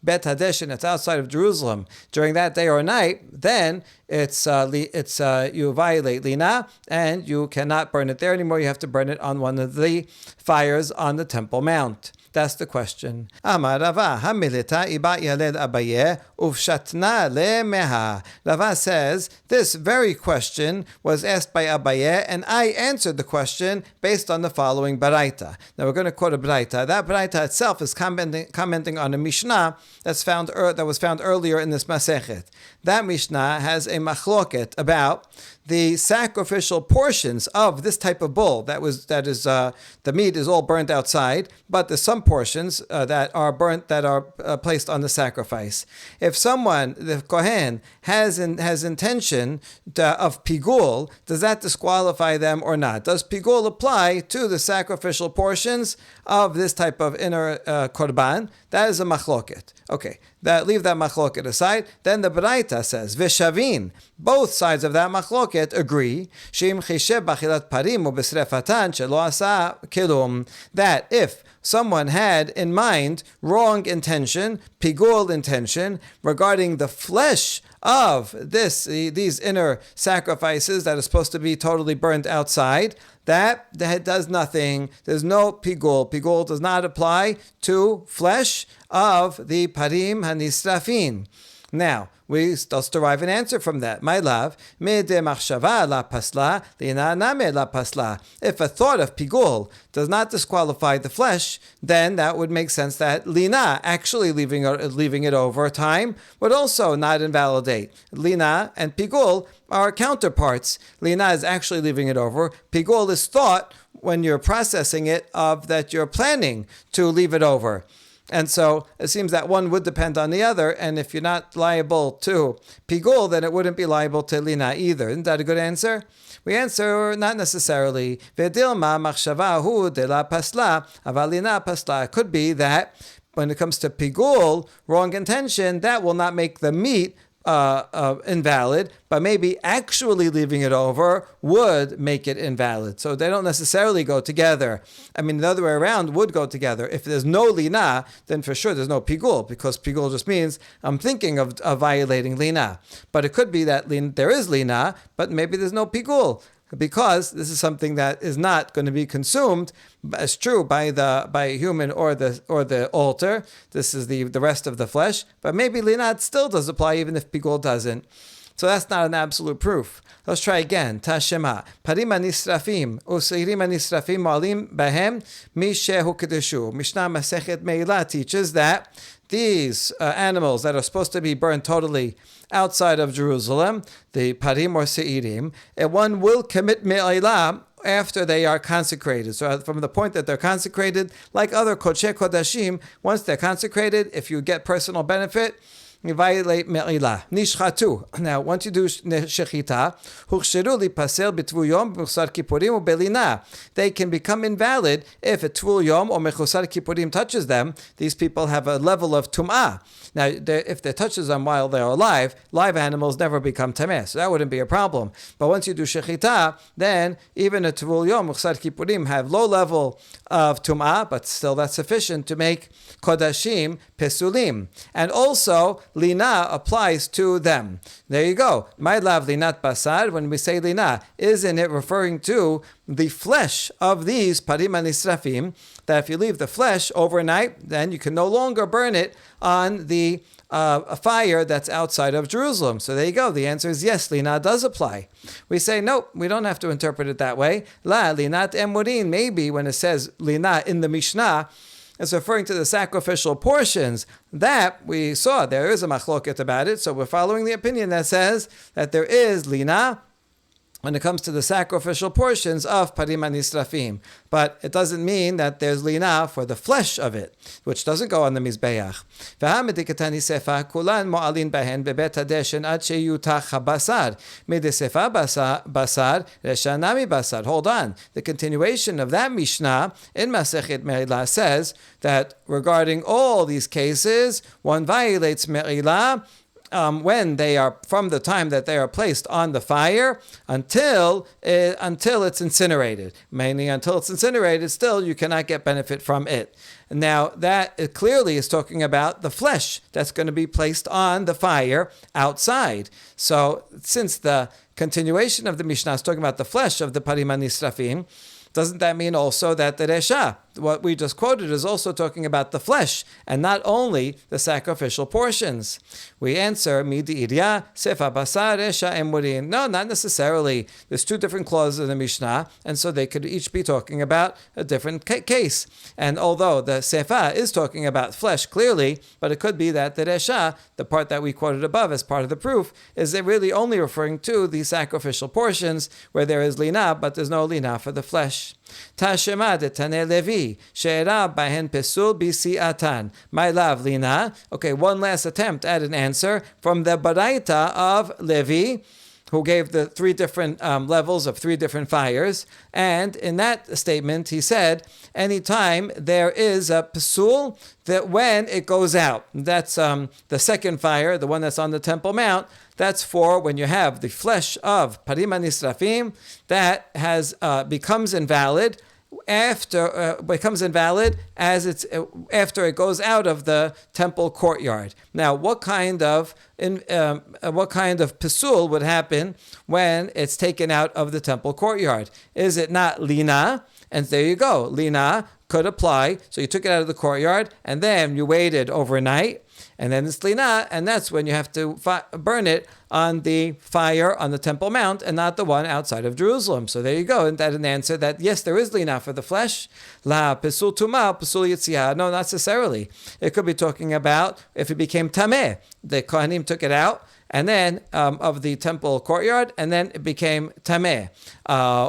A: Bet Hadesh and it's outside of Jerusalem during that day or night, then it's you violate lina and you cannot burn it there anymore. You have to burn it on one of the fires on the Temple Mount. That's the question. Amar Rava, hamilita iba yaled Abaye uvshatna lemeha. Rava says, this very question was asked by Abaye, and I answered the question based on the following baraita. Now we're going to quote a baraita. That baraita itself is commenting on a Mishnah that was found earlier in this Masechet. That Mishnah has a machloket about the sacrificial portions of this type of bull. The meat is all burnt outside, but there's some portions that are burnt that are placed on the sacrifice. If someone, the kohen, has intention of pigul, does that disqualify them or not? Does pigul apply to the sacrificial portions of this type of inner korban? That is a machloket. Okay, leave that machloket aside. Then the Baraita says, Veshavin, both sides of that machloket agree, Shim chisheb bachilat parim ubesrefatan shelo asa kilum, that if someone had in mind wrong intention, pigul intention, regarding the flesh of these inner sacrifices that are supposed to be totally burnt outside, that does nothing. There's no pigul. Pigul does not apply to flesh of the parim hanisrafin. Now, let's derive an answer from that. My love, me de machshava la pasla, lina name la pasla. If a thought of pigul does not disqualify the flesh, then that would make sense that lina, actually leaving it over time, would also not invalidate. Lina and pigul are counterparts. Lina is actually leaving it over. Pigul is thought when you're processing it of that you're planning to leave it over. And so it seems that one would depend on the other, and if you're not liable to pigul, then it wouldn't be liable to lina either. Isn't that a good answer? We answer not necessarily. Vedilma machshavahu de la pasla, avalina pasla. It could be that when it comes to pigul, wrong intention, that will not make the meat invalid, but maybe actually leaving it over would make it invalid. So they don't necessarily go together. I mean, the other way around would go together. If there's no lina, then for sure there's no pigul, because pigul just means I'm thinking of violating lina. But it could be that there is lina, but maybe there's no pigul, because this is something that is not going to be consumed as true by a human or the altar. This is the rest of the flesh, but maybe linat still does apply even if pigul doesn't. So that's not an absolute proof. Let's try again. Tashema. Parim anisrafim useirim anisrafim malim bahem mishehu kedushu. Mishnah Masechet Meila teaches that these animals that are supposed to be burned totally outside of Jerusalem, the parim or seirim, and one will commit me'ilah after they are consecrated. So from the point that they're consecrated, like other kodesh kodashim, once they're consecrated, if you get personal benefit, you violate me'ilah. Nishchatu. Now, once you do shechita, huchsheru lipasel b'tvul yom b'mechusar kippurim u'belina. They can become invalid if a tvul yom or mechusar kippurim touches them. These people have a level of tum'ah. Now, if they touches them while they're alive, live animals never become tameh, so that wouldn't be a problem. But once you do shechita, then even a tvul yom, mechusar kippurim, have low level of tum'ah, but still that's sufficient to make kodashim pesulim. And also, lina applies to them. There you go. My love linat basar, when we say lina, isn't it referring to the flesh of these parim anisrafim, that if you leave the flesh overnight, then you can no longer burn it on the a fire that's outside of Jerusalem. So there you go. The answer is yes, lina does apply. We say, no, we don't have to interpret it that way. La linat emurin, maybe when it says lina in the Mishnah, it's referring to the sacrificial portions. That we saw, there is a machloket about it, so we're following the opinion that says that there is lina when it comes to the sacrificial portions of parim anisrafim. But it doesn't mean that there's lina for the flesh of it, which doesn't go on the mizbeach. Hold on. The continuation of that Mishnah in Masechet Me'ilah says that regarding all these cases, one violates Me'ilah when they are, from the time that they are placed on the fire until it's incinerated. Mainly until it's incinerated, still you cannot get benefit from it. Now that it clearly is talking about the flesh that's going to be placed on the fire outside. So since the continuation of the Mishnah is talking about the flesh of the parim anisrafim, doesn't that mean also that the Resha what we just quoted is also talking about the flesh and not only the sacrificial portions. We answer, Midi Irya, Sefa Basar, Resha Emurin. No, not necessarily. There's two different clauses in the Mishnah, and so they could each be talking about a different case. And although the Sefa is talking about flesh clearly, but it could be that the Resha, the part that we quoted above as part of the proof, is it really only referring to the sacrificial portions where there is lina, but there's no lina for the flesh. Tashema de Tane Levi, She'era bahen pesul bisi'atan. My love, lina. Okay, one last attempt at an answer from the Baraita of Levi, who gave the three different levels of three different fires. And in that statement, he said, anytime there is a pesul, that when it goes out, that's the second fire, the one that's on the Temple Mount, that's for when you have the flesh of parim nisrafim that has becomes invalid after after it goes out of the temple courtyard. Now, what kind of pesul would happen when it's taken out of the temple courtyard? Is it not lina? And there you go, lina could apply. So you took it out of the courtyard and then you waited overnight. And then it's lina, and that's when you have to burn it on the fire on the Temple Mount and not the one outside of Jerusalem. So there you go. And that an answer that, yes, there is lina for the flesh. La pesul tuma, pesul yitzia. No, not necessarily. It could be talking about if it became tameh. The Kohanim took it out, and then of the temple courtyard, and then it became tameh.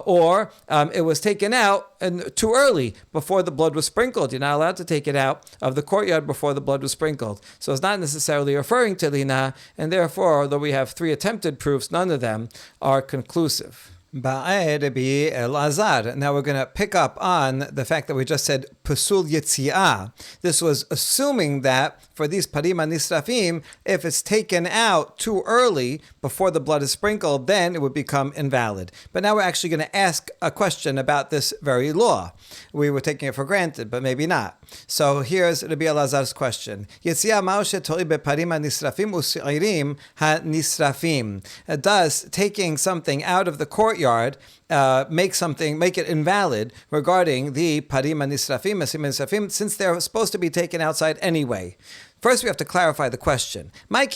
A: Or it was taken out too early, before the blood was sprinkled. You're not allowed to take it out of the courtyard before the blood was sprinkled. So it's not necessarily referring to lina, and therefore, although we have three attempted proofs, none of them are conclusive. Ba'ed Rabbi Elazar. Now we're going to pick up on the fact that we just said pesul yitzi'ah. This was assuming that for these parim nisrafim, if it's taken out too early before the blood is sprinkled, then it would become invalid. But now we're actually going to ask a question about this very law. We were taking it for granted, but maybe not. So here's Rabbi Elazar's question. Yitzi'ah ma'u she'to'i beparim nisrafim u'se'irim ha-nisrafim. Does taking something out of the courtyard make it invalid regarding the parim nisrafim, since they're supposed to be taken outside anyway? First, we have to clarify the question. What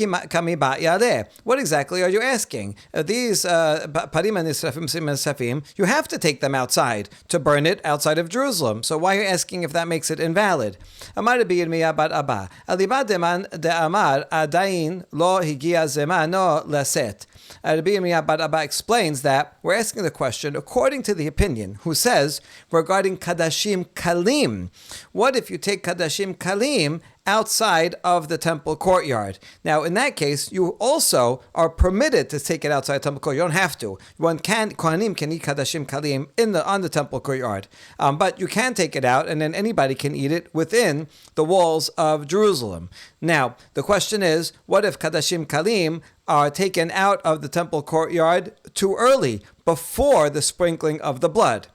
A: exactly are you asking? These parim nisrafim, you have to take them outside to burn it outside of Jerusalem. So why are you asking if that makes it invalid? Amar Rabbi Yirmiyah bar Abba, Alibad deman de'amar adayin lo higia zemano laset. Rabbi Yirmiyah bar Abba explains that we're asking the question according to the opinion who says regarding kadashim kalim. What if you take kadashim kalim outside of the temple courtyard? Now, in that case, you also are permitted to take it outside the temple courtyard. You don't have to. Kohanim can eat kadashim kalim on the temple courtyard, but you can take it out, and then anybody can eat it within the walls of Jerusalem. Now, the question is, what if kadashim kalim are taken out of the temple courtyard too early, before the sprinkling of the blood?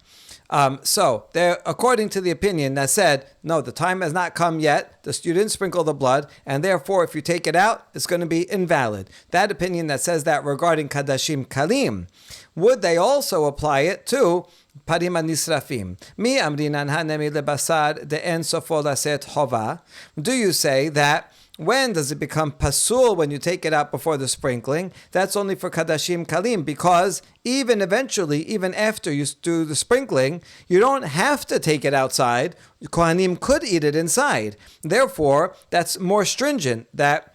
A: So, according to the opinion that said, no, the time has not come yet, you didn't sprinkle the blood, and therefore if you take it out, it's going to be invalid. That opinion that says that regarding kadashim kalim, would they also apply it to parim nisrafim? Mi amrinan hanemi lebasar de'en sofo laset hova. Do you say that when does it become pasul when you take it out before the sprinkling? That's only for kadashim kalim, because even after you do the sprinkling, you don't have to take it outside. Kohanim could eat it inside. Therefore, that's more stringent, that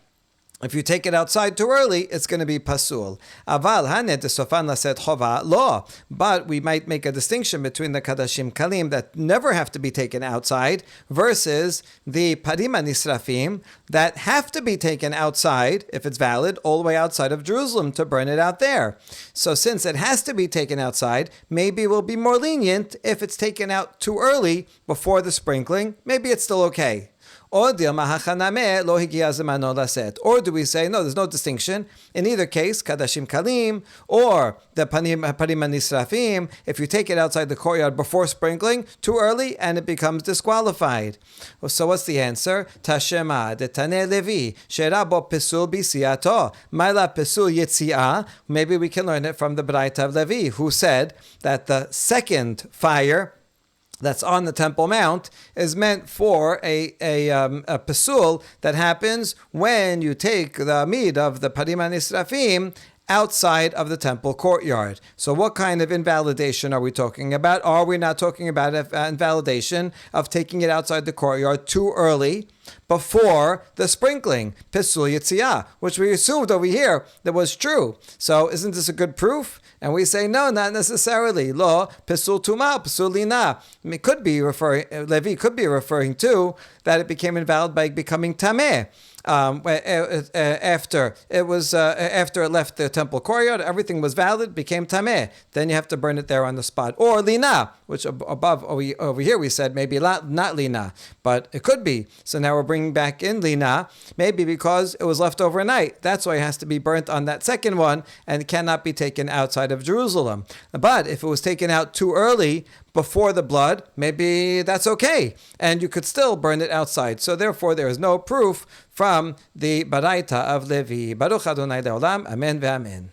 A: if you take it outside too early, it's going to be pasul. Aval haned sofan laset chova lo. But we might make a distinction between the kadashim kalim that never have to be taken outside versus the parim nisrafim that have to be taken outside, if it's valid, all the way outside of Jerusalem to burn it out there. So since it has to be taken outside, maybe we'll be more lenient if it's taken out too early before the sprinkling. Maybe it's still okay. Or do we say, no, there's no distinction. In either case, kadashim kalim or the parim nisrafim, if you take it outside the courtyard before sprinkling, too early, and it becomes disqualified. So what's the answer? Tashema de Tane Levi, sherabo pesul bisiato, maila pesul yitzi'ah. Maybe we can learn it from the Baraita of Levi, who said that the second fire that's on the Temple Mount is meant for a pasul that happens when you take the amid of the parim hanisrafim outside of the temple courtyard. So what kind of invalidation are we talking about? Are we not talking about invalidation of taking it outside the courtyard too early before the sprinkling, Pesul Yitziyah, which we assumed over here that was true? So isn't this a good proof? And we say, no, not necessarily. Lo, Pesul Tuma, Pesul Lina. Levi could be referring to that it became invalid by becoming Tameh. After it left the temple courtyard, everything was valid, became tameh. Then you have to burn it there on the spot. Or lina, which above over here we said maybe not lina, but it could be. So now we're bringing back in lina, maybe because it was left overnight. That's why it has to be burnt on that second one and cannot be taken outside of Jerusalem. But if it was taken out too early, before the blood, maybe that's okay. And you could still burn it outside. So therefore, there is no proof from the Baraita of Levi. Baruch Adonai Le'olam. Amen ve'amen.